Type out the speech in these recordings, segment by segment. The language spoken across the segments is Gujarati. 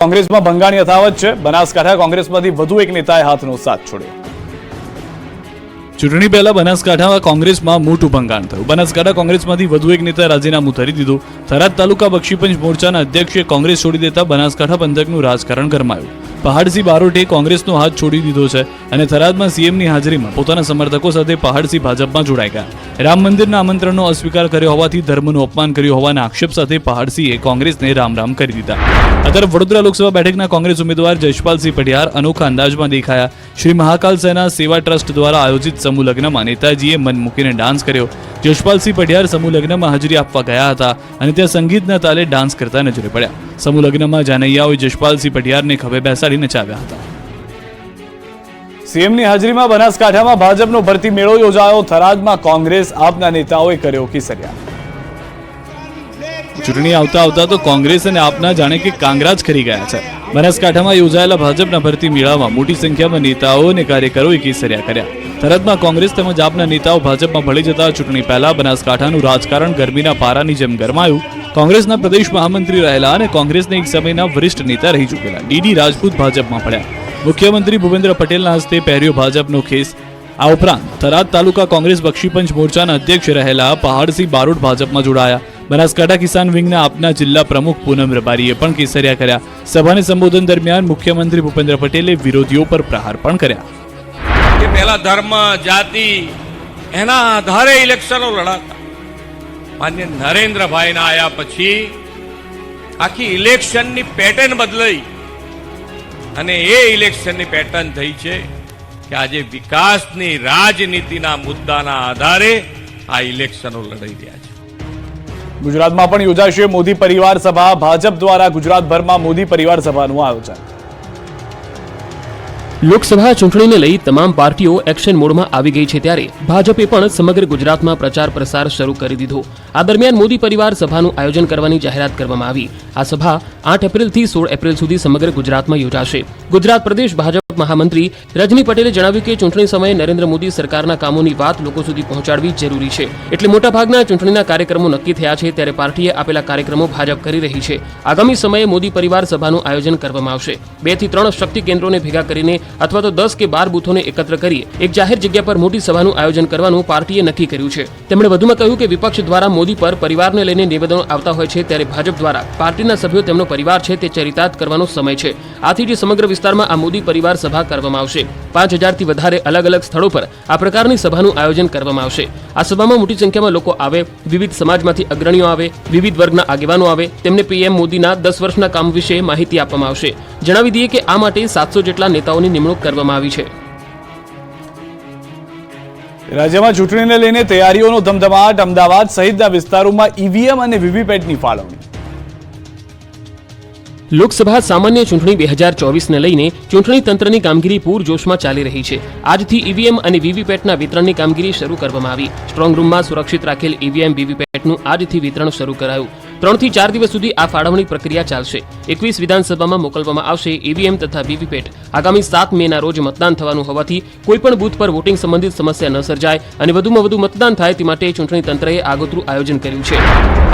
કોંગ્રેસમાં ભંગાણ યથાવત છે। બનાસકાંઠા કોંગ્રેસમાંથી વધુ એક નેતાએ હાથનો સાથ છોડ્યો। ચૂંટણી પહેલા બનાસકાંઠામાં કોંગ્રેસમાં મોટું ભંગાણ થયું। બનાસકાંઠા કોંગ્રેસમાંથી વધુ એક નેતાએ રાજીનામું ધરી દીધું। થરાદ તાલુકા બક્ષીપંચ મોરચાના અધ્યક્ષે કોંગ્રેસ છોડી દેતા બનાસકાંઠા પંથકનું રાજકારણ ગરમાયું। પહાડસિંહ બારોટે કોંગ્રેસનો હાથ છોડી દીધો છે અને થરાદમાં સીએમની હાજરીમાં પોતાના સમર્થકો સાથે પહાડસિંહ ભાજપમાં જોડાઈ ગયા। રામ મંદિરના આમંત્રણનો અસ્વીકાર કર્યો હોવાથી ધર્મનું અપમાન કર્યું હોવાના આક્ષેપ સાથે પહાડસિંહે કોંગ્રેસને રામ રામ કરી દીધા। અત્યારે વડોદરા લોકસભા બેઠકના કોંગ્રેસ ઉમેદવાર જયપાલસિંહ પઢિયાર અનોખા અંદાજમાં દેખાયા। શ્રી મહાકાલ સેના સેવા ટ્રસ્ટ દ્વારા આયોજિત સમૂહ લગ્નમાં નેતાજીએ મન મૂકીને ડાન્સ કર્યો। જયપાલસિંહ પઢિયાર સમૂહ લગ્નમાં હાજરી આપવા ગયા હતા અને ત્યાં સંગીતના તાલે ડાન્સ કરતા નજરે પડ્યા। સમૂહ લગ્નમાં જાનૈયાઓએ જયપાલસિંહ પઢિયારને ખભે બેસાડી નચાવ્યા હતા। સીએમની હાજરીમાં બનાસકાંઠામાં ભાજપનો ભરતી મેળો યોજાયો। થરાદમાં કોંગ્રેસ આપના નેતાઓએ કર્યો કિસરિયા। ચૂંટણી આવતા આવતા તો કોંગ્રેસ અને આપના જાણે કે કાંગરા જ ખરી ગયા છે। બનાસકાંઠામાં યોજાયેલા ભાજપના ભરતી મેળામાં મોટી સંખ્યામાં નેતાઓ અને કાર્યકરોએ કેસરિયા કર્યા। થરાદમાં કોંગ્રેસ તેમજ આપના નેતાઓ ભાજપમાં ભળી જતા ચૂંટણી પહેલા બનાસકાંઠાનું રાજકારણ ગરમીના પારાની જેમ ગરમાયું। કોંગ્રેસના પ્રદેશ મહામંત્રી રહેલા અને કોંગ્રેસના એક સમયના વરિષ્ઠ નેતા રહી ચૂકેલા ડીડી રાજપૂત ભાજપમાં પડ્યા। મુખ્યમંત્રી ભૂપેન્દ્ર પટેલના હસ્તે પહેર્યો ભાજપનો ખેસ। આ ઉપરાંત થરાદ તાલુકા કોંગ્રેસ બક્ષીપંચ મોરચાના અધ્યક્ષ રહેલા પહાડસિંહ બારોટ ભાજપમાં જોડાયા। બનાસકાંઠા કિસાન વિંગના આપના જિલ્લા પ્રમુખ પૂનમ રબારીએ પણ કેસરિયા કર્યા। સભાને સંબોધન દરમિયાન મુખ્યમંત્રી ભૂપેન્દ્ર પટેલે વિરોધીઓ પર પ્રહાર પણ કર્યા। પહેલા ધર્મ જાતિ એના આધારે ઇલેક્શનો લડાતા। માન્ય નરેન્દ્રભાઈના આયા પછી આખી ઇલેક્શનની પેટર્ન બદલાઈ અને એ ઇલેક્શનની પેટર્ન થઈ છે કે આજે વિકાસની રાજનીતિના મુદ્દાના આધારે આ ઇલેક્શનો લડાઈ રહ્યા છે। ગુજરાતમાં પણ યોજાશે મોદી પરિવાર સભા। ભાજપ દ્વારા ગુજરાતભરમાં મોદી પરિવાર સભાનું આયોજન। લોકસભા ચૂંટણીને લઈ તમામ પાર્ટીઓ એક્શન મોડમાં આવી ગઈ છે ત્યારે ભાજપે પણ સમગ્ર ગુજરાતમાં પ્રચાર પ્રસાર શરૂ કરી દીધો। આ દરમિયાન મોદી પરિવાર સભાનું આયોજન કરવાની જાહેરાત કરવામાં આવી। આ સભા 8 એપ્રિલથી 16 એપ્રિલ સુધી સમગ્ર ગુજરાતમાં યોજાશે। ગુજરાત પ્રદેશ ભાજપ મહામંત્રી રજની પટેલે જણાવ્યું કે ચૂંટણી સમયે નરેન્દ્ર મોદી સરકારના કામોની વાત લોકો સુધી પહોંચાડવી જરૂરી છે, એટલે મોટાભાગના ચૂંટણીના કાર્યક્રમો નક્કી થયા છે ત્યારે પાર્ટીએ આપેલા કાર્યક્રમો ભાજપ કરી રહી છે। આગામી સમયે મોદી પરિવાર સભાનું આયોજન કરવામાં આવશે। 2 થી 3 શક્તિ કેન્દ્રોને ભેગા કરીને અથવા તો 10 કે 12 બૂથોને એકત્ર કરી એક જાહેર જગ્યા પર મોટી સભાનું આયોજન કરવાનું પાર્ટીએ નક્કી કર્યું છે। તેમણે વધુમાં કહ્યું કે વિપક્ષ દ્વારા મોદી પર પરિવારને લઈને નિવેદનો આવતા હોય છે ત્યારે ભાજપ દ્વારા પાર્ટીના સભ્યો તેમનો પરિવાર છે તે ચરિતાર્થ કરવાનો સમય છે। આથી જ સમગ્ર વિસ્તારમાં આ મોદી પરિવાર સભા કરવામાં આવશે। 5000 થી વધારે અલગ અલગ સ્થળો પર આ પ્રકારની સભાનું આયોજન કરવામાં આવશે। આ સભામાં મોટી સંખ્યામાં લોકો આવે, વિવિધ સમાજમાંથી અગ્રણીઓ આવે, વિવિધ વર્ગના આગેવાનો આવે, તેમને પીએમ મોદીના 10 વર્ષના કામ વિશે માહિતી આપવામાં આવશે। જણાવી દઈએ કે આ માટે 700 જેટલા નેતાઓની નિમણૂક કરવામાં આવી છે। રાજ્યમાં ચૂંટણીને લઈને તૈયારીઓનો ધમધમાટ। અમદાવાદ સહિતના વિસ્તારોમાં ઈવીએમ અને વીવીપેટની ફાળવણી। લોકસભા સામાન્ય ચૂંટણી 2024ને લઈને ચૂંટણી તંત્રની કામગીરી પૂરજોશમાં ચાલી રહી છે। આજથી ઈવીએમ અને વીવીપેટના વિતરણની કામગીરી શરૂ કરવામાં આવી। સ્ટ્રોંગ રૂમમાં સુરક્ષિત રાખેલ ઈવીએમ વીવીપેટનું આજથી વિતરણ શરૂ કરાયું। 3 થી 4 દિવસ સુધી આ ફાળવણી પ્રક્રિયા ચાલશે। 21 વિધાનસભામાં મોકલવામાં આવશે ઈવીએમ તથા વીવીપેટ। આગામી 7 મેના રોજ મતદાન થવાનું હોવાથી કોઈપણ બૂથ પર વોટિંગ સંબંધિત સમસ્યા ન સર્જાય અને વધુમાં વધુ મતદાન થાય તે માટે ચૂંટણી તંત્રએ આગોતરું આયોજન કર્યું છે।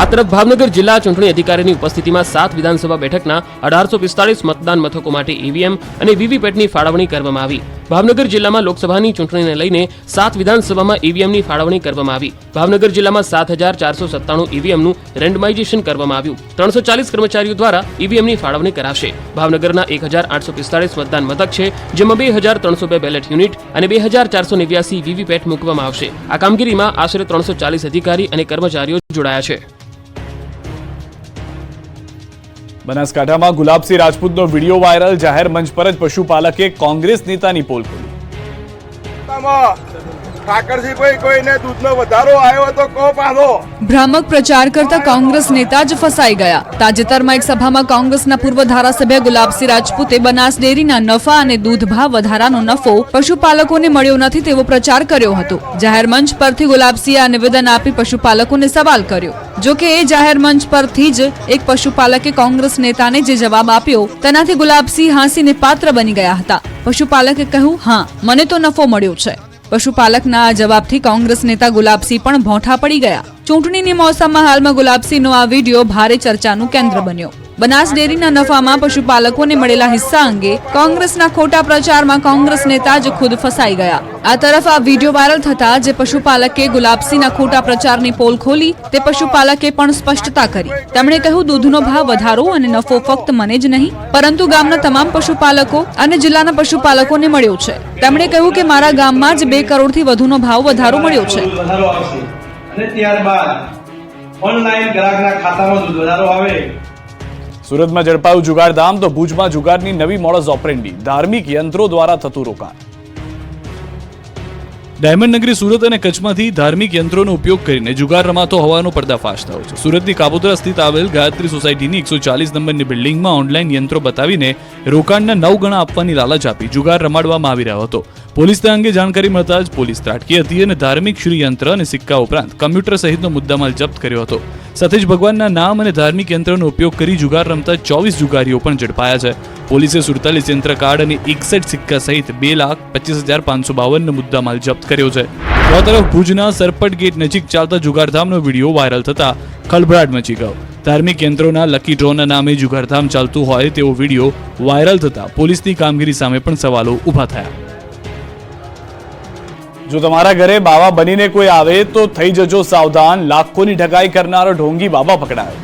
આ તરફ ભાવનગર જિલ્લા ચૂંટણી અધિકારીની ઉપસ્થિતિમાં 7 વિધાનસભા બેઠકના 1845 મતદાન મથકો માટે ઈવીએમ અને વીવીપેટની ફાળવણી કરવામાં આવી। ભાવનગર જિલ્લામાં લોકસભાની ચૂંટણીને લઈને 7 વિધાનસભામાં ઈવીએમની ફાળવણી કરવામાં આવી। ભાવનગર જિલ્લામાં 7497 ઈવીએમનું રેન્ડમાઇઝેશન કરવામાં આવ્યું। 340 કર્મચારીઓ દ્વારા ઈવીએમની ફાળવણી કરાશે। ભાવનગરના 1845 મતદાન મથક છે, જેમાં 2302 બેલેટ યુનિટ અને 2489 વીવીપેટ મૂકવામાં આવશે। આ કામગીરીમાં આશરે 340 અધિકારી અને કર્મચારીઓ જોડાયા છે। બનાસકાંઠામાં ગુલાબસિંહ રાજપૂતનો વિડીયો વાયરલ। જાહેર મંચ પર જ પશુપાલકે કોંગ્રેસ નેતાની પોલ ખોલી। ઠાકરજીભાઈ કોઈને દૂધનો વધારો આવ્યો તો કો પાડો। ભ્રામક પ્રચાર કરતા કોંગ્રેસ નેતા જ ફસાઈ ગયા। તાજેતરમાં એક સભામાં કોંગ્રેસના પૂર્વ ધારાસભ્ય ગુલાબસિંહ રાજપૂતે બનાસ ડેરીના નફા અને દૂધ ભાવ વધારાનો નફો પશુપાલકોને મળ્યો નથી તેવો પ્રચાર કર્યો હતો। જાહેર મંચ પરથી ગુલાબસિંહે આ નિવેદન આપી પશુપાલકોને સવાલ કર્યો। જો કે એ જાહેર મંચ પરથી જ એક પશુપાલકે કોંગ્રેસ નેતાને જે જવાબ આપ્યો તેનાથી ગુલાબસિંહ હાંસીને પાત્ર બની ગયા હતા। પશુપાલકે કહ્યું, હા, મને તો નફો મળ્યો છે। પશુપાલકના આ જવાબથી કોંગ્રેસ નેતા ગુલાબસિંહ પણ ભોંઠા પડી ગયા। ચૂંટણીની મોસમમાં હાલમાં ગુલાબસિંહનો આ વિડીયો ભારે ચર્ચાનું કેન્દ્ર બન્યો। બનાસ ડેરીના નફામાં પશુપાલકોને મળેલા હિસ્સા અંગે કોંગ્રેસના ખોટા પ્રચારમાં કોંગ્રેસ નેતા જ ખુદ ફસાઈ ગયા. આ તરફ આ વિડીયો વાયરલ થતા જે પશુપાલકે ગુલાબસિંહના ખોટા પ્રચારની પોલ ખોલી તે પશુપાલકે પણ સ્પષ્ટતા કરી. તેમણે કહ્યું, દૂધનો ભાવ વધારો અને નફો ફક્ત મને જ નહીં પરંતુ ગામના તમામ પશુપાલકો અને જિલ્લાના પશુપાલકોને મળ્યો છે. તેમણે કહ્યું કે મારા ગામમાં જ 2 કરોડથી વધુનો ભાવ વધારો મળ્યો છે. વધારો આવશે અને ત્યારબાદ ઓનલાઈન ગ્રાહકના ખાતામાં દૂધ વધારો આવે. સુરતમાં ઝડપાયું જુગારધામ તો ભુજમાં જુગારની નવી મોડસ ઓપરેન્ડી, ધાર્મિક યંત્રો દ્વારા થતું રોકાણ. ડાયમંડ નગરી સુરત અને કચ્છમાંથી ધાર્મિક યંત્રોનો ઉપયોગ કરીને જુગાર રમાતો હોવાનો પર્દાફાશ થયો છે. સુરતની કાપોદ્રા સ્થિત આવેલ ગાયત્રી સોસાયટીની 140 નંબરની બિલ્ડિંગમાં ઓનલાઈન યંત્રો બતાવીને રોકાણના 9 ગણા આપવાની લાલચ આપી જુગાર રમાડવામાં આવી રહ્યો હતો. પોલીસને અંગે જાણકારી મળતા જ પોલીસ ત્રાટકી હતી અને ધાર્મિક શ્રી યંત્ર અને સિક્કા ઉપરાંત કમ્પ્યુટર સહિતનો મુદ્દામાલ જપ્ત કર્યો હતો. સાથે જ ભગવાનના નામ અને ધાર્મિક યંત્રનો ઉપયોગ કરી જુગાર રમતા 24 જુગારીઓ પણ ઝડપાયા છે. પોલીસે 47 યંત્ર કાર્ડ અને 61 સિક્કા સહિત 2,25,552 મુદ્દામાલ જપ્ત કર્યો છે. આ તરફ ભુજના સરપટ ગેટ નજીક ચાલતા જુગારધામનો વિડીયો વાયરલ થતા ખળભળાટ મચી ગયો. ધાર્મિક યંત્રોના લકી ડ્રોના નામે જુગારધામ ચાલતું હોય તેવો વિડીયો વાયરલ થતા પોલીસની કામગીરી સામે પણ સવાલો ઊભા થયા. જો તમારા ઘરે બાવા બનીને કોઈ આવે તો થઈ જજો સાવધાન, લાખોની ઠગાઈ કરનારો ઢોંગી બાબા પકડાયો.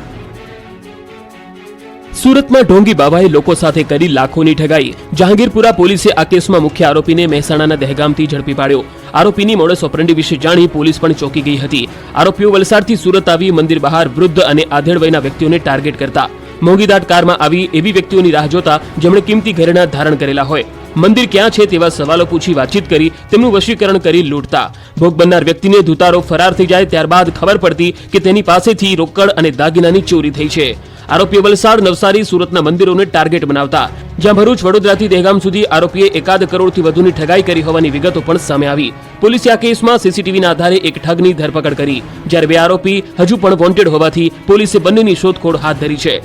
સુરતમાં ઢોંગી બાબાએ લોકો સાથે કરી લાખોની ઠગાઈ. જહાંગીરપુરા પોલીસે આ કેસમાં મુખ્ય આરોપીને મહેસાણાના દહેગામથી ઝડપી પાડ્યો. આરોપીની મોડસ ઓપરેન્ડી વિશે જાણી પોલીસ પણ ચોંકી ગઈ હતી. આરોપીઓ વલસાડથી સુરત આવી મંદિર બહાર વૃદ્ધ અને આધેડ વયના વ્યક્તિઓને ટાર્ગેટ કરતા. મોંઘીદાટ કારમાં આવી એવી વ્યક્તિઓની રાહ જોતા જેમણે કિંમતી ઘરેણાં ધારણ કરેલા હોય. મંદિર ક્યાં છે તેવા સવાલો પૂછી વાતચીત કરી તેમનું વશીકરણ કરી લૂંટતા. ભોગ બનનાર વ્યક્તિને ધુતારો ફરાર થઈ જાય ત્યારબાદ ખબર પડતી કે તેની પાસેથી રોકડ અને દાગીનાની ચોરી થઈ છે. આરોપીઓ વલસાડ, નવસારી, સુરતના મંદિરોને ટાર્ગેટ બનાવતા. જ્યાં ભરૂચ, વડોદરાથી દહેગામ સુધી આરોપીએ 1 કરોડથી વધુની ઠગાઈ કરી હોવાની વિગતો પણ સામે આવી. પોલીસે આ કેસમાં સીસીટીવીના આધારે એક ઠગની ધરપકડ કરી, જ્યારે 2 આરોપી હજુ પણ વોન્ટેડ હોવાથી પોલીસે બંનેની શોધખોળ હાથ ધરી છે.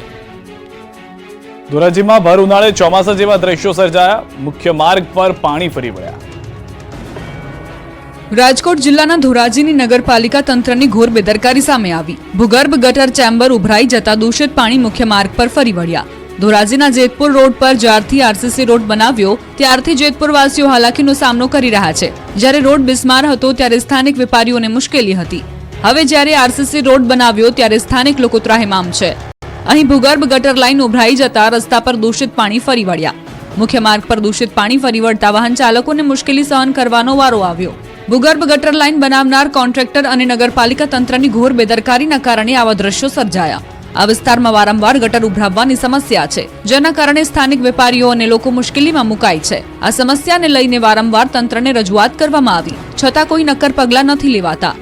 ધોરાજીમાં ભર ઉનાળે ચોમાસા જેવા દ્રશ્યો સર્જાયા, મુખ્ય માર્ગ પર પાણી ફરી વળ્યા. રાજકોટ જિલ્લાના ધોરાજીની નગરપાલિકા તંત્રની ઘોર બેદરકારી સામે આવી. ભૂગર્ભ ગટર ચેમ્બર ઉભરાઈ જતા દૂષિત પાણી મુખ્ય માર્ગ પર ફરી વળ્યા. ધોરાજીના જેતપુર રોડ પર જ્યારથી આરસીસી રોડ બનાવ્યો ત્યારથી જેતપુરવાસીઓ હાલાકીનો સામનો કરી રહ્યા છે. જ્યારે રોડ બિસ્માર હતો ત્યારે સ્થાનિક વેપારીઓને મુશ્કેલી હતી. હવે જ્યારે આરસીસી રોડ બનાવ્યો ત્યારે સ્થાનિક લોકો ત્રાહિમામ છે. અહીં ભૂગર્ભ ગટર લાઈન ઉભરાઈ જતા રસ્તા પર દૂષિત પાણી ફરી વળ્યા. મુખ્ય માર્ગ પર દૂષિત પાણી ફરી વળતા વાહન ચાલકોને મુશ્કેલી સહન કરવાનો વારો આવ્યો. ભૂગર્ભ ગટર લાઈન બનાવનાર કોન્ટ્રાક્ટર અને નગરપાલિકા તંત્રની ઘોર બેદરકારીના કારણે આવા દ્રશ્યો સર્જાયા. આ વિસ્તારમાં વારંવાર ગટર ઉભરાવવાની સમસ્યા છે, જેના કારણે સ્થાનિક વેપારીઓ અને લોકો મુશ્કેલીમાં મુકાય છે. આ સમસ્યાને લઈને વારંવાર તંત્રને રજૂઆત કરવામાં આવી, છતાં કોઈ નક્કર પગલાં નથી લેવાતા.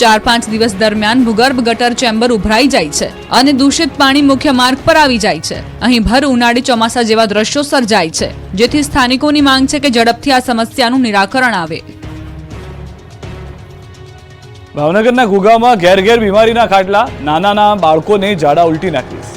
4-5 દિવસ દરમિયાન ભૂગર્ભ ગટર ચેમ્બર ઉભરાઈ જાય છે અને દૂષિત પાણી મુખ્ય માર્ગ પર આવી જાય છે. અહીં ભર ઉનાળે ચોમાસા જેવા દ્રશ્યો સર્જાય છે, જેથી સ્થાનિકોની માંગ છે કે ઝડપથી આ સમસ્યાનું નિરાકરણ આવે. ભાવનગરના ઘોઘામાં ઘેર ઘેર બીમારીના ખાટલા, નાના બાળકોને ઝાડા ઉલટીના કેસ.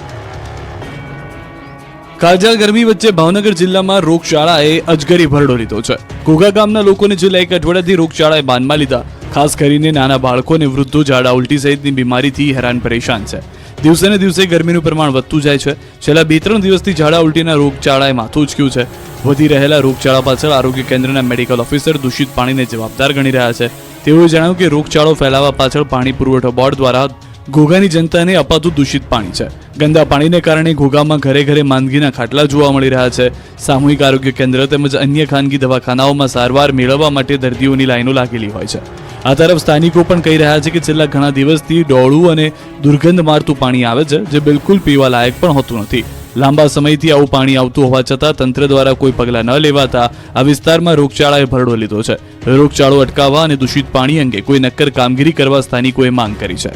કાળઝાળ ગરમી વચ્ચે ભાવનગર જિલ્લામાં રોગચાળાએ અજગરી ભરડો લીધો છે. ઘોઘા ગામના લોકોને છેલ્લા 1 અઠવાડિયાથી રોગચાળાએ બાનમાં લીધા. ખાસ કરીને નાના બાળકો અને વૃદ્ધો ઝાડા ઉલટી સહિતની બીમારીથી હેરાન પરેશાન છે. દિવસે ને દિવસે ગરમીનું પ્રમાણ વધતું જાય છે. છેલ્લા 2-3 દિવસથી ઝાડા ઉલટીના રોગચાળાએ માથું ઉચક્યું છે. વધી રહેલા રોગચાળા પાછળ આરોગ્ય કેન્દ્રના મેડિકલ ઓફિસર દૂષિત પાણીને જવાબદાર ગણી રહ્યા છે. તેઓએ જણાવ્યું કે રોગચાળો ફેલાવા પાછળ પાણી પુરવઠો બોર્ડ દ્વારા ઘોઘાની જનતાને અપાતું દૂષિત પાણી છે. ગંદા પાણીને કારણે ઘોઘામાં ઘરે ઘરે માંદગીના ખાટલા જોવા મળી રહ્યા છે. સામૂહિક આરોગ્ય કેન્દ્ર તેમજ અન્ય ખાનગી દવાખાનાઓમાં સારવાર મેળવવા માટે દર્દીઓની લાઈનો લાગેલી હોય છે. આ તરફ સ્થાનિકો પણ કહી રહ્યા છે કે છેલ્લા ઘણા દિવસથી ડોળું અને દુર્ગંધ મારતું પાણી આવે છે, જે બિલકુલ પીવા લાયક પણ હોતું નથી. લાંબા સમયથી આવું પાણી આવતું હોવા છતાં તંત્ર દ્વારા કોઈ પગલાં ન લેવાતા આ વિસ્તારમાં રોગચાળાએ ભરડો લીધો છે. રોગચાળો અટકાવવા અને દૂષિત પાણી અંગે કોઈ નક્કર કામગીરી કરવા સ્થાનિકોએ માંગ કરી છે.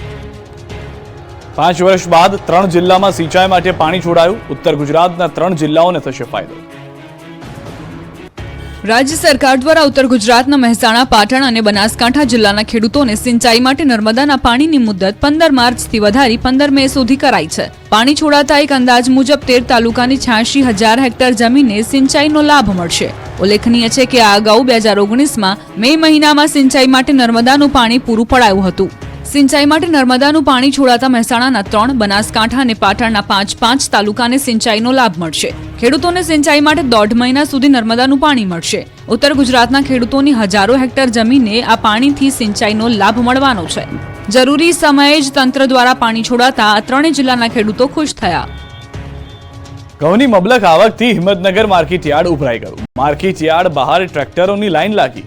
5 વર્ષ બાદ 3 જિલ્લામાં સિંચાઈ માટે પાણી છોડાયું. ઉત્તર ગુજરાતના 3 જિલ્લાઓને થશે ફાયદો. રાજ્ય સરકાર દ્વારા ઉત્તર ગુજરાતના મહેસાણા, પાટણ અને બનાસકાંઠા જિલ્લાના ખેડૂતોને સિંચાઈ માટે નર્મદાના પાણીની મુદત 15 માર્ચથી વધારી 15 મે સુધી કરાઈ છે. પાણી છોડાતા એક અંદાજ મુજબ 13 તાલુકાની 86,000 હેક્ટર જમીનને સિંચાઈનો લાભ મળશે. ઉલ્લેખનીય છે કે આ અગાઉ 2019માં મે મહિનામાં સિંચાઈ માટે નર્મદાનું પાણી પૂરું પડાયું હતું. સિંચાઈ માટે નર્મદાનું પાણી છોડાતા મહેસાણાના 3, બનાસકાંઠા અને પાટણના 5 તાલુકાને સિંચાઈનો લાભ મળશે. ખેડૂતોને સિંચાઈ માટે 1.5 મહિના સુધી નર્મદાનું પાણી મળશે. ઉત્તર ગુજરાતના ખેડૂતોની હજારો હેક્ટર જમીનને આ પાણીથી સિંચાઈનો લાભ મળવાનો છે. જરૂરી સમયે જ તંત્ર દ્વારા પાણી છોડાતા આ 3 જિલ્લાના ખેડૂતો ખુશ થયા. ઘઉંની મબલખ આવકથી હિંમતનગર માર્કેટ યાર્ડ ઉભરાઈ ગયું. માર્કેટ યાર્ડ બહાર ટ્રેક્ટરોની લાઈન લાગી.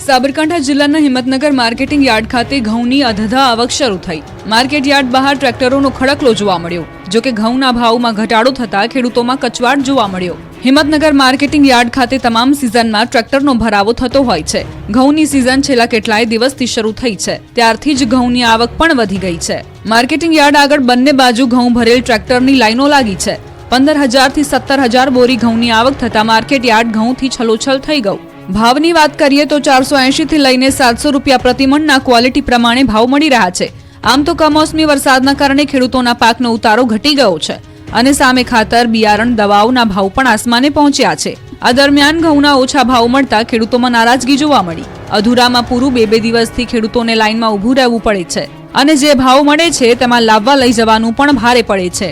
સાબરકાંઠા જિલ્લાના હિંમતનગર માર્કેટિંગ યાર્ડ ખાતે ઘઉંની અધધા આવક શરૂ થઈ. માર્કેટ યાર્ડ બહાર ટ્રેક્ટરોનો ખડકલો જોવા મળ્યો. જો કે ઘઉંના ભાવમાં ઘટાડો થતા ખેડૂતોમાં કચવાટ જોવા મળ્યો. હિંમતનગર માર્કેટિંગ યાર્ડ ખાતે તમામ સિઝનમાં ટ્રેક્ટરનો ભરાવો થતો હોય છે. ઘઉંની સિઝન છેલ્લા કેટલાય દિવસથી શરૂ થઈ છે, ત્યારથી જ ઘઉંની આવક પણ વધી ગઈ છે. માર્કેટિંગ યાર્ડ આગળ બંને બાજુ ઘઉં ભરેલ ટ્રેક્ટરની લાઈનો લાગી છે. 15,000 થી 17,000 બોરી ઘઉંની આવક થતા માર્કેટ યાર્ડ ઘઉંથી છલોછલ થઈ ગયું. ભાવની વાત કરીએ તો 480 થી લઈને 700 રૂપિયા પ્રતિમણના ક્વોલિટી પ્રમાણે ભાવ મળી રહ્યા છે. આમ તો કમોસમી વરસાદના કારણે ખેડૂતોના પાકનો ઉતારો ઘટી ગયો છે અને સામે ખાતર, બિયારણ, દવાઓના ભાવ પણ આસમાને પહોંચ્યા છે. આ દરમિયાન ઘઉંના ઓછા ભાવ મળતા ખેડૂતોમાં નારાજગી જોવા મળી. અધૂરામાં પૂરું 2 દિવસથી ખેડૂતોને લાઈનમાં ઊભું રહેવું પડે છે અને જે ભાવ મળે છે તેમાં લાવવા લઈ જવાનું પણ ભારે પડે છે.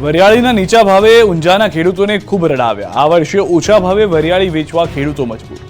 વરિયાળીના નીચા ભાવે ઊંઝાના ખેડૂતોને ખૂબ રડાવ્યા. આ વર્ષે ઓછા ભાવે વરિયાળી વેચવા ખેડૂતો મજબૂર.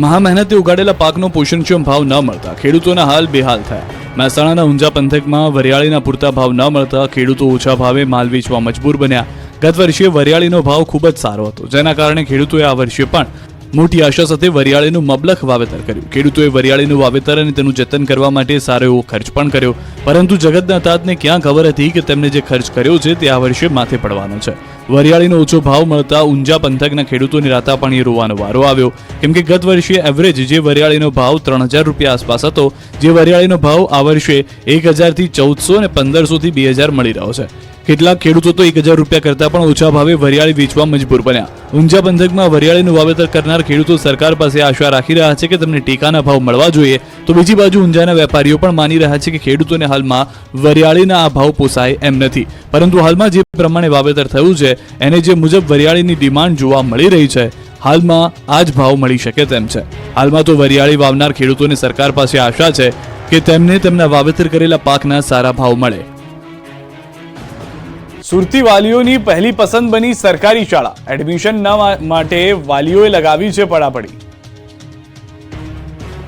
મહા મહેનતે ઉગાડેલા પાકનો પોષણક્ષમ ભાવ ન મળતા ખેડૂતોના હાલ બેહાલ થયા. મહેસાણાના ઊંઝા પંથકમાં વરિયાળીના પૂરતા ભાવ ન મળતા ખેડૂતો ઓછા ભાવે માલ વેચવા મજબૂર બન્યા. ગત વર્ષે વરિયાળીનો ભાવ ખૂબ જ સારો હતો, જેના કારણે ખેડૂતોએ આ વર્ષે પણ મોટી આશા સાથે વરિયાળીનું મબલખ વાવેતર કર્યું. ખેડૂતોએ વરિયાળીનું વાવેતર અને તેનું જતન કરવા માટે સારો એવો ખર્ચ પણ કર્યો, પરંતુ જગતના તાતને ક્યાં ખબર હતી કે તેમને જે ખર્ચ કર્યો છે તે આ વર્ષે માથે પડવાનો છે. વરિયાળીનો ઓછો ભાવ મળતા ઊંઝા પંથકના ખેડૂતોની રાતા પાણીએ રોવાનો વારો આવ્યો, કેમ કે ગત વર્ષે એવરેજ જે વરિયાળીનો ભાવ 3,000 રૂપિયા આસપાસ હતો, જે વરિયાળીનો ભાવ આ વર્ષે 1,000 થી 1,400 અને 1,500 થી 2,000 મળી રહ્યો છે. કેટલાક ખેડૂતો તો 1,000 રૂપિયા કરતા પણ ઓછા ભાવે વરિયાળી વેચવા મજબૂર બન્યા. ઊંઝા પંથકમાં વરિયાળીનું વાવેતર કરનાર ખેડૂતો સરકાર પાસે આશા રાખી રહ્યા છે કે તેમને ટેકાના ભાવ મળવા જોઈએ, તો બીજી બાજુ ઊંઝાના વેપારીઓ પણ માની રહ્યા છે કે ખેડૂતોને હાલમાં વરિયાળીના આ ભાવ પોસાય એમ નથી. પરંતુ હાલમાં જે પ્રમાણે વાવેતર થયું છે એને જે મુજબ વરિયાળીની ડિમાન્ડ જોવા મળી રહી છે, હાલમાં આ જ ભાવ મળી શકે તેમ છે. હાલમાં તો વરિયાળી વાવનાર ખેડૂતોને સરકાર પાસે આશા છે કે તેમને તેમના વાવેતર કરેલા પાકના સારા ભાવ મળે. સુરતી વાલીઓની પહેલી પસંદ બની સરકારી શાળા. એડમિશન માટે વાલીઓએ લગાવી છે પડાપડી.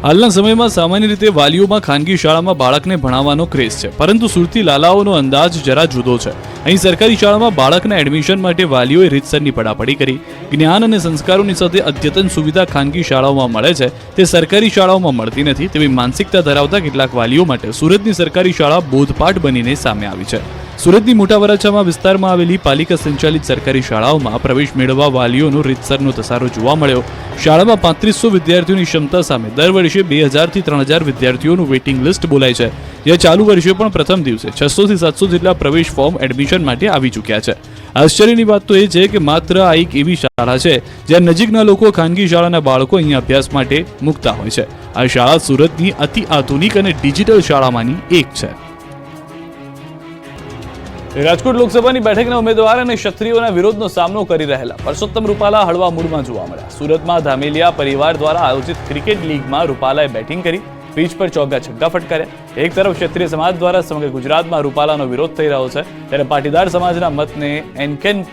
હાલના સમયમાં સામાન્ય રીતે વાલીઓમાં ખાનગી શાળામાં બાળકને ભણાવવાનો ક્રેઝ છે, પરંતુ સુરતી લાલાઓનો અંદાજ જરા જુદો છે. અહીં સરકારી શાળામાં બાળકના એડમિશન માટે વાલીઓએ રીતસરની પડાપડી કરી. જ્ઞાન અને સંસ્કારોની સાથે અદ્યતન સુવિધા ખાનગી શાળાઓમાં મળે છે, તે સરકારી શાળાઓમાં મળતી નથી તેવી માનસિકતા ધરાવતા કેટલાક વાલીઓ માટે સુરતની સરકારી શાળા બોધપાઠ બનીને સામે આવી છે. સુરતની મોટા વરાછામાં વિસ્તારમાં આવેલી પાલિકા સંચાલિત સરકારી શાળાઓમાં પ્રવેશ મેળવવા વાલીઓનો રીતસરનો ધસારો જોવા મળ્યો. શાળામાં 3500 વિદ્યાર્થીઓની ક્ષમતા સામે દર વર્ષે 2,000 થી 3,000 વિદ્યાર્થીઓનું વેઇટિંગ લિસ્ટ બોલાય છે, જે ચાલુ વર્ષે પણ પ્રથમ દિવસે 600 થી 700 જેટલા પ્રવેશ ફોર્મ એડમિશન માટે આવી ચૂક્યા છે. આશ્ચર્યની વાત તો એ છે કે માત્ર આ એક એવી શાળા છે જ્યાં નજીકના લોકો ખાનગી શાળાના બાળકો અહીંયા અભ્યાસ માટે મૂકતા હોય છે. આ શાળા સુરતની અતિ આધુનિક અને ડિજિટલ શાળામાંની એક છે. રાજકોટ લોકસભાની બેઠકના ઉમેદવાર અને ક્ષત્રિયોના વિરોધનો સામનો કરી રહેલા પરસોત્તમ રૂપાલા હળવા મૂડમાં જોવા મળ્યા. સુરતમાં ધામેલિયા પરિવાર દ્વારા આયોજિત ક્રિકેટ લીગમાં રૂપાલાએ બેટિંગ કરી પીચ પર ચોગ્ગા છગ્ગા ફટકાર્યા. એક તરફ ક્ષત્રિય સમાજ દ્વારા સમગ્ર ગુજરાતમાં રૂપાલાનો વિરોધ થઈ રહ્યો છે, ત્યારે પાટીદાર સમાજના મતને એન્કેશ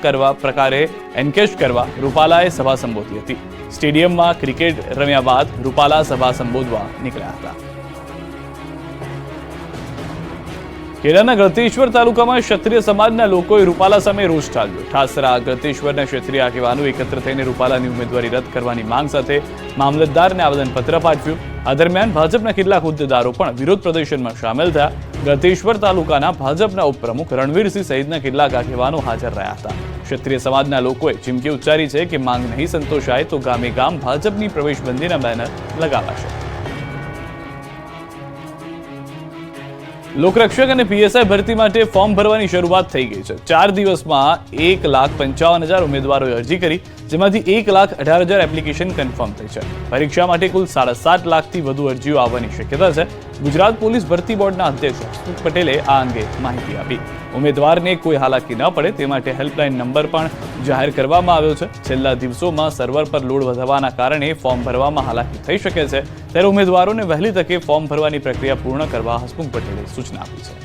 કરવા રૂપાલાએ સભા સંબોધી હતી. સ્ટેડિયમમાં ક્રિકેટ રમ્યા બાદ રૂપાલા સભા સંબોધવા નીકળ્યા હતા. ખેડાના ગળતેશ્વર તાલુકામાં ક્ષત્રિય સમાજના લોકોએ રૂપાલા સામે રોષ ઠાલવ્યો. ઠાસરા ગળતેશ્વરના ક્ષત્રિય આગેવાનો એકત્ર થઈને રૂપાલાની ઉમેદવારી રદ કરવાની માંગ સાથે મામલતદારને આવેદનપત્ર પાઠવ્યું. આ દરમિયાન ભાજપના કેટલાક હોદ્દેદારો પણ વિરોધ પ્રદર્શનમાં સામેલ થયા. ગળતેશ્વર તાલુકાના ભાજપના ઉપપ્રમુખ રણવીરસિંહ સહિતના કેટલાક આગેવાનો હાજર રહ્યા હતા. ક્ષત્રિય સમાજના લોકોએ ચીમકી ઉચ્ચારી છે કે માંગ નહીં સંતોષાય તો ગામે ગામ ભાજપની પ્રવેશબંધીના બેનર લગાવાશે. લોકરક્ષક અને પીએસઆઈ ભરતી માટે ફોર્મ ભરવાની શરૂઆત થઈ ગઈ છે. 4 દિવસમાં 1,55,000 ઉમેદવારોએ અરજી કરી, જેમાંથી 1,18,000 એપ્લિકેશન કન્ફર્મ થઈ છે. પરીક્ષા માટે કુલ 7.5 લાખથી વધુ અરજીઓ આવવાની શક્યતા છે. ગુજરાત પોલીસ ભરતી બોર્ડના અધ્યક્ષ હસમુખ પટેલે આ અંગે માહિતી આપી. ઉમેદવારને કોઈ હાલાકી ન પડે તે માટે હેલ્પલાઇન નંબર પણ જાહેર કરવામાં આવ્યો છે. છેલ્લા દિવસોમાં સર્વર પર લોડ વધવાના કારણે ફોર્મ ભરવામાં હાલાકી થઈ શકે છે, ત્યારે ઉમેદવારોને વહેલી તકે ફોર્મ ભરવાની પ્રક્રિયા પૂર્ણ કરવા હસમુખ પટેલે સૂચના આપી છે.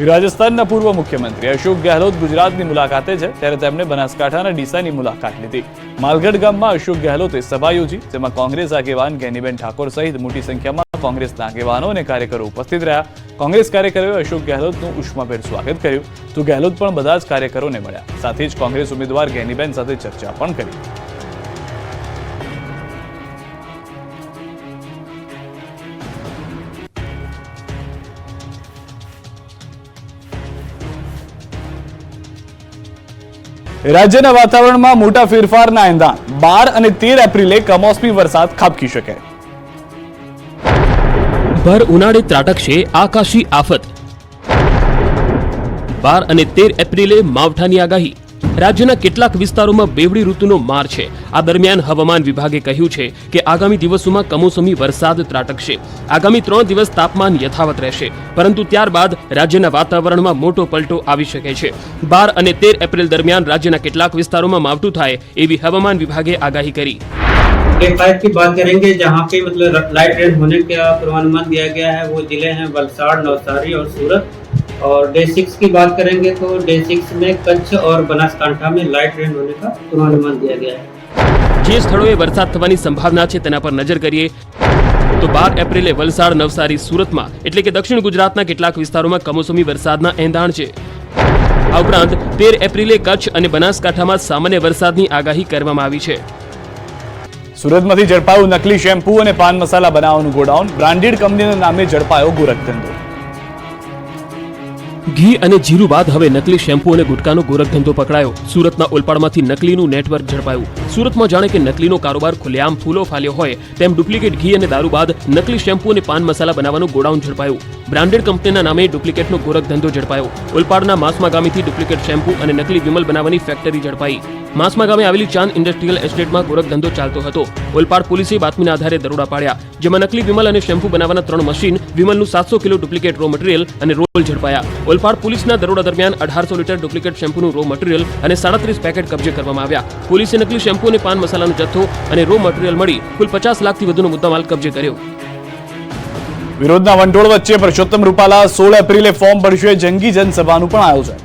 રાજસ્થાનના પૂર્વ મુખ્યમંત્રી અશોક ગેહલોત ગુજરાતની મુલાકાતે છે, ત્યારે તેમણે બનાસકાંઠાના ડીસાની મુલાકાત લીધી. માલગઢ ગામમાં અશોક ગેહલોતે સભા યોજી, જેમાં કોંગ્રેસ આગેવાન ગેનીબેન ઠાકોર સહિત મોટી સંખ્યામાં કોંગ્રેસના આગેવાનો અને કાર્યકરો ઉપસ્થિત રહ્યા. કોંગ્રેસ કાર્યકરોએ અશોક ગેહલોતનું ઉષ્માભેર સ્વાગત કર્યું, તો ગેહલોત પણ બધા જ કાર્યકરોને મળ્યા. સાથે જ કોંગ્રેસ ઉમેદવાર ગેનીબેન સાથે ચર્ચા પણ કરી. રાજ્યના વાતાવરણમાં મોટા ફેરફારના એંધાણ. 12 અને 13 એપ્રિલે કમોસમી વરસાદ ખાબકી શકે. ભર ઉનાળે ત્રાટકશે આકાશી આફત. 12 અને 13 એપ્રિલે માવઠાની આગાહી. રાજ્યના કેટલાક વિસ્તારોમાં બેવડી ઋતુનો માર છે. આ દરમિયાન હવામાન વિભાગે કહ્યું છે કે આગામી દિવસોમાં કમોસમી વરસાદ ત્રાટકશે. આગામી 3 દિવસ તાપમાન યથાવત રહેશે, પરંતુ ત્યારબાદ રાજ્યના વાતાવરણમાં મોટો પલટો આવી શકે છે. 12 અને 13 એપ્રિલ દરમિયાન રાજ્યના કેટલાક વિસ્તારોમાં માવઠું થાય એવી હવામાન વિભાગે આગાહી કરી. डे 5 की बात करेंगे, जहाँ पे मतलब लाइट रेन होने का पूर्वानुमान दिया गया है, वो जिले हैं वलसाड़, नवसारी और सूरत. और डे 6 की बात करेंगे तो डे 6 में कच्छ और बनासकांठा में लाइट रेन होने का पूर्वानुमान दिया गया है. જે સ્થળોએ વરસાદ થવાની સંભાવના છે તેના પર નજર કરીએ તો 12 એપ્રિલે વલસાડ, નવસારી, સુરતમાં એટલે કે દક્ષિણ ગુજરાતના કેટલાક વિસ્તારોમાં કમોસમી વરસાદના એંધાણ છે. આ ઉપરાંત 13 એપ્રિલે કચ્છ અને બનાસકાંઠામાં સામાન્ય વરસાદની આગાહી કરવામાં આવી છે. સુરતમાંથી ઝડપાયું નકલી શેમ્પૂ અને પાન મસાલા બનાવવાનું ગોડાઉન. બ્રાન્ડેડ કંપનીના નામે ઝડપાયો ગોરખધંધો. ઘી અને જીરું બાદ હવે નકલી શેમ્પૂ અને ગુટકાનો ગોરખધંધો પકડાયો. સુરતના ઓલપાડમાંથી નકલીનું નેટવર્ક ઝડપાયું. સુરતમાં જાણે કે નકલીનો કારોબાર ખુલ્લેઆમ ફૂલો ફાલ્યો હોય તેમ ડુપ્લિકેટ ઘી અને દારૂ બાદ નકલી શેમ્પૂ અને પાન મસાલા બનાવવાનું ગોડાઉન ઝડપાયું. બ્રાન્ડેડ કંપનીના નામે ડુપ્લિકેટનો ગોરખધંધો ઝડપાયો. ઓલપાડના માસમા ગામેથી ડુપ્લિકેટ શેમ્પૂ અને નકલી વિમલ બનાવવાની ફેક્ટરી ઝડપાઈ. માસમા ગામે આવેલી ચાંદ ઇન્ડસ્ટ્રીયલ એસ્ટેટમાં ગોરખધંધો ચાલતો હતો. ઓલપાડ પોલીસે બાતમીના આધારે દરોડા પાડ્યા, જેમાં નકલી વિમલ અને શેમ્પૂ બનાવવાના 3 મશીન, વિમલનું 700 કિલો ડુપ્લિકેટ રો મટીરીયલ અને રોલ ઝડપાયા. ઓલપાડ પોલીસના દરોડા દરમિયાન 1800 લીટર ડુપ્લિકેટ શેમ્પૂનું રો મટીરીયલ અને 37 પેકેટ કબજે કરવામાં આવ્યા. પોલીસે નકલી શેમ્પૂ અને પાન મસાલાનો જથ્થો અને રો મટીરીયલ મળી કુલ 50 લાખથી વધુનો મુદ્દામાલ કબજે કર્યો. વિરોધના વંટોળ વચ્ચે પરસોત્તમ રૂપાલા 16 એપ્રિલે ફોર્મ ભરશે. જંગી જનસભાનું પણ આયોજન.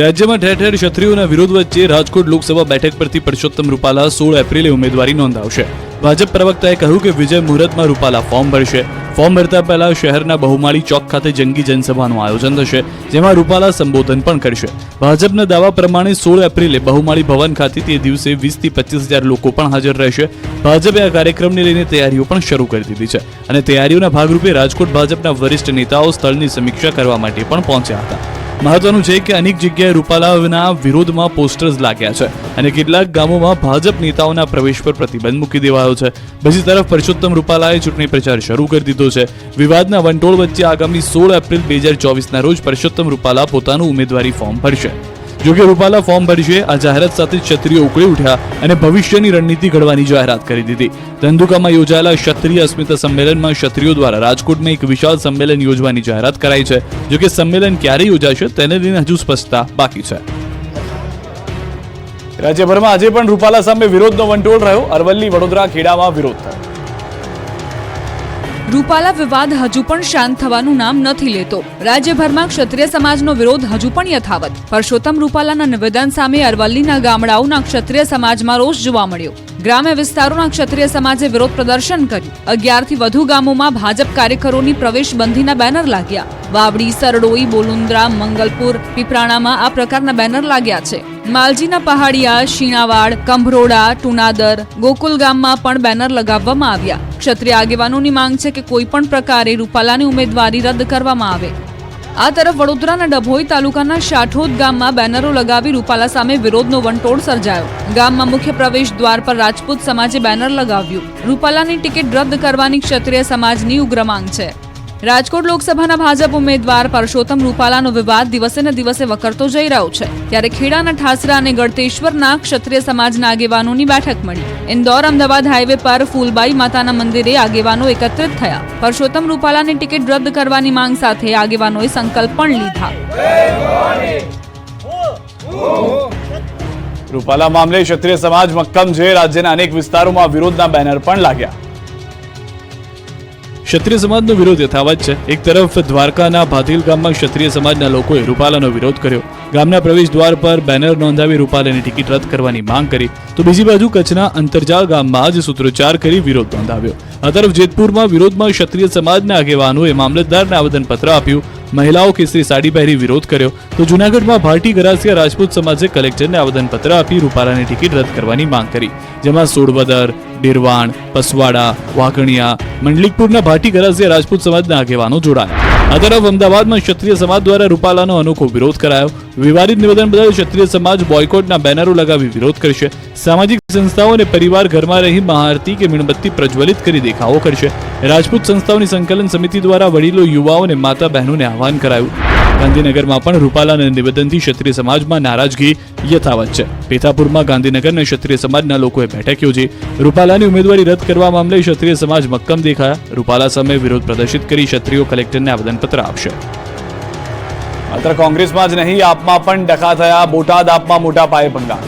રાજ્યમાં ઠેર ઠેર ક્ષત્રિયોના વિરોધ વચ્ચે રાજકોટ લોકસભા બેઠક પરથી પરસોત્તમ રૂપાલા 16 એપ્રિલે ઉમેદવારી નોંધાવશે. ભાજપ પ્રવક્તાએ કહ્યું કે વિજય મુહૂર્તમાં રૂપાલા ફોર્મ ભરશે. ફોર્મ ભરતા પહેલા શહેરના બહુમાળી ચોક ખાતે જંગી જનસભાનું આયોજન થશે, જેમાં રૂપાલા સંબોધન પણ કરશે. ભાજપના દાવા પ્રમાણે 16 એપ્રિલે બહુમાળી ભવન ખાતે તે દિવસે 20 થી 25,000 લોકો પણ હાજર રહેશે. ભાજપે આ કાર્યક્રમને લઈને તૈયારીઓ પણ શરૂ કરી દીધી છે અને તૈયારીઓના ભાગરૂપે રાજકોટ ભાજપના વરિષ્ઠ નેતાઓ સ્થળની સમીક્ષા કરવા માટે પણ પહોંચ્યા હતા. મહત્વનું છે કે અનેક જગ્યાએ રૂપાલાના વિરોધમાં પોસ્ટર્સ લાગ્યા છે અને કેટલાક ગામોમાં ભાજપ નેતાઓના પ્રવેશ પર પ્રતિબંધ મૂકી દેવાયો છે. બીજી તરફ પરસોત્તમ રૂપાલાએ ચૂંટણી પ્રચાર શરૂ કરી દીધો છે. વિવાદના વંટોળ વચ્ચે આગામી 16 એપ્રિલ 2024ના રોજ પરસોત્તમ રૂપાલા પોતાનું ઉમેદવારી ફોર્મ ભરશે. જોકે રૂપાલા ફોર્મ ભરશે આ જાહેરાત સાથે ક્ષત્રિયો ઉકળી ઉઠ્યા અને ભવિષ્યની રણનીતિ ઘડવાની જાહેરાત કરી દીધી. ધંધુકામાં યોજાયેલા ક્ષત્રિય અસ્મિતા સંમેલનમાં ક્ષત્રિયો દ્વારા રાજકોટમાં એક વિશાળ સંમેલન યોજવાની જાહેરાત કરાઈ છે. જોકે સંમેલન ક્યારે યોજાશે તેને લઈને હજુ સ્પષ્ટતા બાકી છે. રાજ્યભરમાં આજે પણ રૂપાલા સામે વિરોધનો વંટોળ રહ્યો. અરવલ્લી, વડોદરા, ખેડામાં વિરોધ થયો. રૂપાલા વિવાદ હજુ પણ શાંત થવાનું નામ નથી લેતો. રાજ્યભરમાં ક્ષત્રિય સમાજનો વિરોધ હજુ પણ યથાવત. પરસોત્તમ રૂપાલાના નિવેદન સામે અરવલ્લીના ગામડાઓના ક્ષત્રિય સમાજમાં રોષ જોવા મળ્યો. ગ્રામ્ય વિસ્તારોના ક્ષત્રિય સમાજે વિરોધ પ્રદર્શન કર્યું. 11 થી વધુ ગામોમાં ભાજપ કાર્યકરોની પ્રવેશબંધીના બેનર લાગ્યા. વાવડી, સરડોઈ, બોલુન્દ્રા, મંગલપુર, પીપરાણામાં આ પ્રકારના બેનર લાગ્યા છે. માલજીના પહાડિયા, શીણાવાડ, કંભરોડા, ટુનાદર, ગોકુલ ગામમાં પણ બેનર લગાવવામાં આવ્યા. ક્ષત્રિય આગેવાનોની માંગ છે કે કોઈ પણ પ્રકારે રૂપાલાની ઉમેદવારી રદ કરવામાં આવે. આ તરફ વડોદરાના ડભોઈ તાલુકાના શાઠોદ ગામમાં બેનરો લગાવી રૂપાલા સામે વિરોધનો વંટોળ સર્જાયો. ગામમાં મુખ્ય પ્રવેશ દ્વાર પર રાજપૂત સમાજે બેનર લગાવ્યું. રૂપાલાની ટિકિટ રદ કરવાની ક્ષત્રિય સમાજની ઉગ્ર માંગ છે. રાજકોટ લોકસભાના ભાજપ ઉમેદવાર પરસોત્તમ રૂપાલાનો વિવાદ દિવસે ને દિવસે વકરતો જઈ રહ્યો છે, ત્યારે ખેડાના ઠાસરા અને ગળતેશ્વરના ક્ષત્રિય સમાજના આગેવાનોની બેઠક મળી. ઇન્દોર અમદાવાદ હાઈવે પર ફૂલબાઈ માતાના મંદિરે આગેવાનો એકત્રિત થયા. પરસોત્તમ રૂપાલાની ટિકિટ રદ કરવાની માંગ સાથે આગેવાનોએ સંકલ્પ પણ લીધા. રૂપાલા મામલે ક્ષત્રિય સમાજ મક્કમ છે. રાજ્યના અનેક વિસ્તારોમાં વિરોધના બેનર પણ લાગ્યા. ક્ષત્રિય સમાજનો વિરોધ યથાવત છે. એક તરફ દ્વારકાના ભાતીલ ગામમાં ક્ષત્રિય સમાજના લોકોએ રૂપાલાનો વિરોધ કર્યો. ગામના પ્રવેશ દ્વાર પર બેનર નોંધાવી રૂપાલાની ટિકિટ રદ કરવાની માંગ કરી, તો બીજી બાજુ કચ્છના અંતરજાળ ગામમાં જ સૂત્રોચ્ચાર કરી વિરોધ નોંધાવ્યો. આ તરફ જેતપુરમાં વિરોધમાં ક્ષત્રિય સમાજના આગેવાનોએ મામલતદારને આવેદનપત્ર આપ્યું. મહિલાઓ કેસરી સાડી પહેરી વિરોધ કર્યો, તો જૂનાગઢમાં ભાટી ગરાસિયા રાજપૂત સમાજે કલેક્ટરને આવેદનપત્ર આપી રૂપાલાની ટિકિટ રદ કરવાની માંગ કરી, જેમાં સોડવદર, ડેરવાણ, પસવાડા, વાઘણિયા, મંડલિકપુરના ભાટી ગરાસિયા રાજપૂત સમાજના આગેવાનો જોડાયા. આ તરફ અમદાવાદમાં ક્ષત્રિય સમાજ દ્વારા રૂપાલાનો અનોખો વિરોધ કરાયો. વિવાદિત નિવેદન બદલ ક્ષત્રિય સમાજ બોયકોટના બેનરો લગાવી વિરોધ કરશે. સામાજિક સંસ્થાઓ અને પરિવાર ઘરમાં રહી મહાઆરતી કે મીણબત્તી પ્રજ્વલિત કરી દેખાવો કરશે. રાજપૂત સંસ્થાઓની સંકલન સમિતિ દ્વારા વડીલો, યુવાઓ અને માતા બહેનોને આહવાન કરાયું. ગાંધીનગરમાં પણ રૂપાલાના નિવેદનથી ક્ષત્રિય સમાજમાં નારાજગી યથાવત છે. પેથાપુરમાં ગાંધીનગરના ક્ષત્રિય સમાજના લોકોએ બેઠક યોજી. રૂપાલાની ઉમેદવારી રદ કરવા મામલે ક્ષત્રિય સમાજ મક્કમ દેખાયા. રૂપાલા સામે વિરોધ પ્રદર્શિત કરી ક્ષત્રિયો કલેક્ટરને આવેદનપત્ર આપશે. માત્ર કોંગ્રેસમાં જ નહીં, આપમાં પણ ડખા થયા. બોટાદ આપમાં મોટા પાયે ભંગાણ.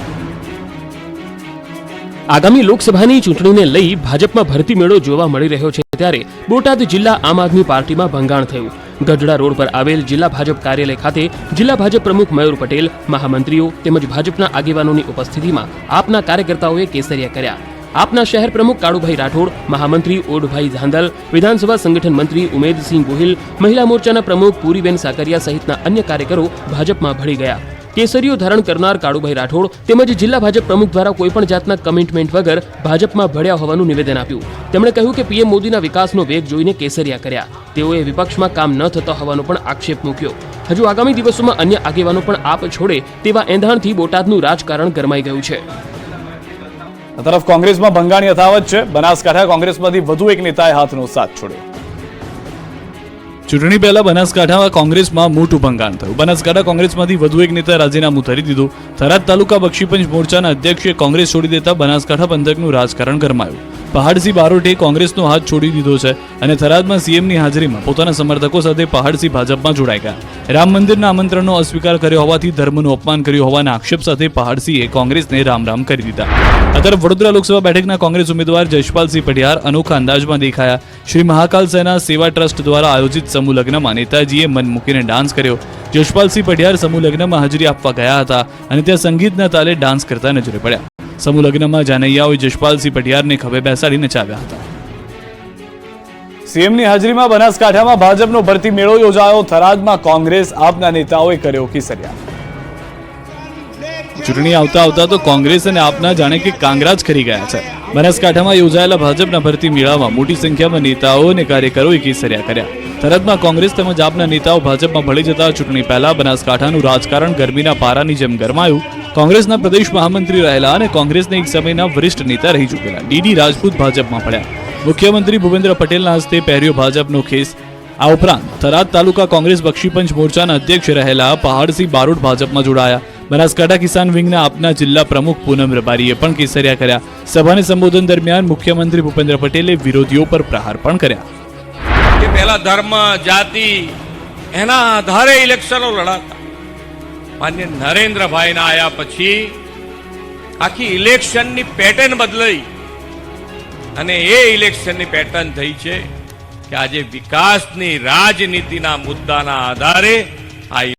આગામી લોકસભાની ચૂંટણીને લઈ ભાજપમાં ભરતી મેળો જોવા મળી રહ્યો છે, ત્યારે બોટાદ જિલ્લા આમ આદમી પાર્ટીમાં ભંગાણ થયું. ગઢડા રોડ પર આવેલ જિલ્લા ભાજપ કાર્યાલય ખાતે જિલ્લા ભાજપ પ્રમુખ મયુર પટેલ, મહામંત્રીઓ તેમજ ભાજપના આગેવાનોની ઉપસ્થિતિમાં આપના કાર્યકર્તાઓએ કેસરિયા કર્યા. આપના શહેર પ્રમુખ કાળુભાઈ રાઠોડ, મહામંત્રી ઓઢભાઈ ધાંધલ, વિધાનસભા સંગઠન મંત્રી ઉમેદસિંહ ગોહિલ, મહિલા મોરચાના પ્રમુખ પૂરીબેન સાકરિયા સહિતના અન્ય કાર્યકરો ભાજપમાં ભળી ગયા. કેસરીઓ ધારણ કરનાર કાળુભાઈ રાઠોડ તેમજ જિલ્લા ભાજપ પ્રમુખ દ્વારા કોઈપણ જાતના કમિટમેન્ટ વગર ભાજપમાં ભળ્યા હોવાનું નિવેદન આપ્યું. તેમણે કહ્યું કે પીએમ મોદીના વિકાસનો વેગ જોઈને કેસરિયા કર્યા. તેઓએ વિપક્ષમાં કામ ન થતો હોવાનો પણ આક્ષેપ મૂક્યો. હજુ આગામી દિવસોમાં અન્ય આગેવાનો પણ આપ છોડે તેવા એંધાણથી બોટાદનું રાજકારણ ગરમાઈ ગયું છે. આ તરફ કોંગ્રેસમાં ભંગાણ યથાવત છે. બનાસકાંઠા કોંગ્રેસમાંથી વધુ એક નેતાએ હાથનો સાથ છોડ્યો. ચૂંટણી પહેલા બનાસકાંઠામાં કોંગ્રેસમાં મોટું ભંગાણ થયું. બનાસકાંઠા કોંગ્રેસમાંથી વધુ એક નેતા રાજીનામું ધરી દીધું. થરાદ તાલુકા બક્ષીપંચ મોરચાના અધ્યક્ષે કોંગ્રેસ છોડી દેતા બનાસકાંઠા પંથકનું રાજકારણ ગરમાયું. પહાડસિંહ બારોટે કોંગ્રેસનો હાથ છોડી દીધો છે અને થરાદમાં સીએમની હાજરીમાં પોતાના સમર્થકો સાથે પહાડસિંહ ભાજપમાં જોડાઈ ગયા. રામ મંદિરના આમંત્રણનો અસ્વીકાર કર્યો હોવાથી ધર્મનું અપમાન કર્યું હોવાના આક્ષેપ સાથે પહાડસિંહે કોંગ્રેસને રામ રામ કરી દીધા. આ તરફ વડોદરા લોકસભા બેઠકના કોંગ્રેસ ઉમેદવાર જયપાલસિંહ પઢિયાર અનોખા અંદાજમાં દેખાયા. શ્રી મહાકાલ સેના સેવા ટ્રસ્ટ દ્વારા આયોજિત સમૂહ લગ્નમાં નેતાજીએ મન મૂકીને ડાન્સ કર્યો. જયપાલસિંહ પઢિયાર સમૂહ લગ્નમાં હાજરી આપવા ગયા હતા અને ત્યાં સંગીતના તાલે ડાન્સ કરતા નજરે પડ્યા. સમૂહ લગ્નમાં જાનૈયાઓએ જયપાલસિંહ પઢિયારને ખભે બેસાડી નચાવ્યા હતા. સીએમની હાજરીમાં બનાસકાંઠામાં ભાજપનો ભરતી મેળો યોજાયો. થરાદમાં કોંગ્રેસ આપના નેતાઓએ કર્યો કેસરિયા. ચૂંટણી આવતા આવતા તો કોંગ્રેસ અને આપના જાણે કે કાંગરા જ ખરી ગયા છે. બનાસકાંઠામાં યોજાયેલા ભાજપના ભરતી મેળામાં મોટી સંખ્યામાં નેતાઓ અને કાર્યકરોએ કેસરિયા કર્યા. થરાદમાં કોંગ્રેસ તેમજ આપના નેતાઓ ભાજપમાં ભળી જતા ચૂંટણી પહેલા બનાસકાંઠાનું રાજકારણ ગરમીના પારાની જેમ ગરમાયું. કોંગ્રેસના પ્રદેશ મહામંત્રી રહેલા અને કોંગ્રેસના એક સમયના વરિષ્ઠ નેતા રહી ચૂકેલા ડીડી રાજપૂત ભાજપમાં પડ્યા. મુખ્યમંત્રી ભૂપેન્દ્ર પટેલના હસ્તે પહેર્યો ભાજપનો ખેસ. આ ઉપરાંત થરાદ તાલુકા કોંગ્રેસ બક્ષીપંચ મોરચાના અધ્યક્ષ રહેલા પહાડસિંહ બારોટ ભાજપમાં જોડાયા. બનાસકાંઠા કિસાન વિંગના આપના જિલ્લા પ્રમુખ પૂનમ રબારીએ પણ કેસરિયા કર્યા. સભાને સંબોધન દરમિયાન મુખ્યમંત્રી ભૂપેન્દ્ર પટેલે વિરોધીઓ પર પ્રહાર પણ કર્યા. કે પહેલા ધર્મ, જાતિ એના આધારે ઇલેક્શનો લડાતા. માન્ય નરેન્દ્રભાઈના આયા પછી આખી ઇલેક્શનની પેટર્ન બદલાઈ અને એ ઇલેક્શનની પેટર્ન થઈ છે કે આજે વિકાસની રાજનીતિના મુદ્દાના આધારે આ